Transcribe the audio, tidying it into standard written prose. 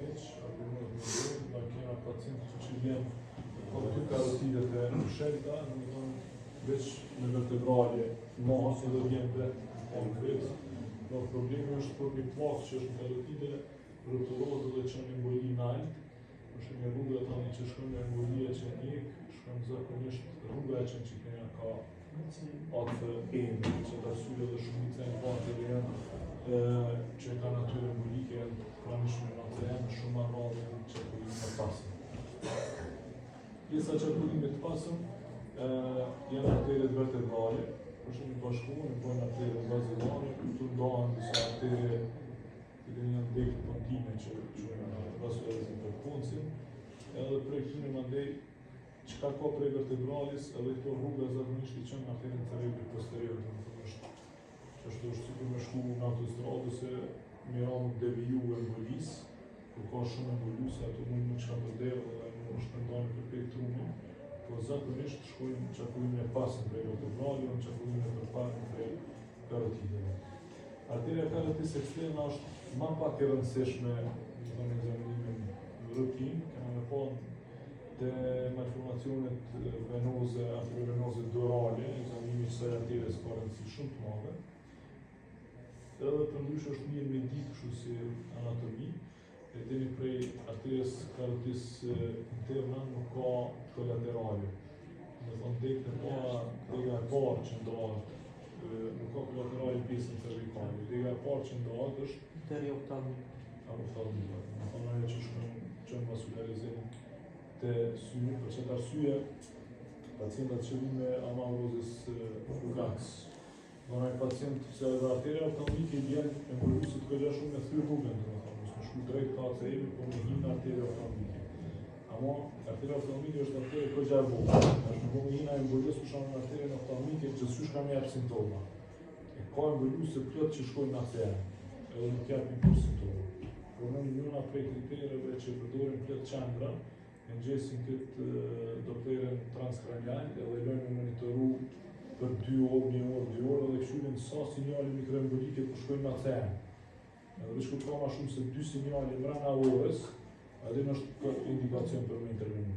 heq, apo nuk më dojnë, da kena pacientë që vjen dy karotidet e mshelta, veç me vertebrale mas edhe vjen vet konkret. Problemi është për një plak që është në karotide, rupturohet dhe që në emboli nalt, është një rrugë tani që shkon në embolia që njek, shkon zakonisht rruga që kena ka atë ende, që të arsye dhe shumica e pateve janë që ka natyrë embolike, janë kranish me ACM, shumë ma rrallë janë qekullime të pasëm. Pjesa qekullime të pasëm janë arteret vertebrale, është një bashkuar, në bojnë arteret bazilare, këtu ndohen disa artere që janë dekë pontine që janë vasularizim për puncin, edhe prej këtyre mandej çka ka prej vertebralis, edhe këto rruga zakonisht i qenë arterën cerebri posterior, është sikur me shku në autostradë se me radhë deviju embolis, kur ka shumë emboluse, ato mund në qka përdevë dhe nuk është pëndojnë për pek trumin, po zakonisht shkojnë qakullime pasën prej vertebrali, në qakullime përparën prej karotideve. Arterja karotis eksterna është ma pak e rëndësishme në egzaminimin rutin, kena me pa të malformacionet venoze, arteriovenoze durale, egzaminimi që saj arterjes ka rëndësi shumë të madhe. Edhe përndrysh është mirë me ditë kështu si anatomi, e dini prej arterjes karotis interna nuk ka kolaterale. Në thonë dega e parë që ndohet, nuk ka kolaterale pjesën cervikale. Dega e parë që ndohet është perioftalmik. Oftalmika. Në thonë ajo që shkon vasularizim të syri, për qëtë arsye, pacientat që vinë me amalozis fugax. Në e pacient se edhe arterja oftalmike i bjen embolusit këgja shumë me thyr rrugën, në shku drejt ka ACM, po me hinë arterja oftalmike. Amo, arterja oftalmike është arterja këgja e vogël. Është në vogë hina embolis ku shanë në arterja oftalmike, gjithësysh ka me japë simptoma. E ka embolusë plot që shkojnë në ACM, edhe nuk japin kur simptoma. Por në njëna prej kriterëve që përdorin plot qendra, në gjesin këtë doktorin transkranial edhe lojnë monitoru për 2 orë, 1 orë, 2 orë edhe këshyrin sa sinjali mikroembolike për shkojnë në ACM. Edhe vishku ka ma shumë se 2 sinjali mrena orës, edhe në është indikacion për me intervenu.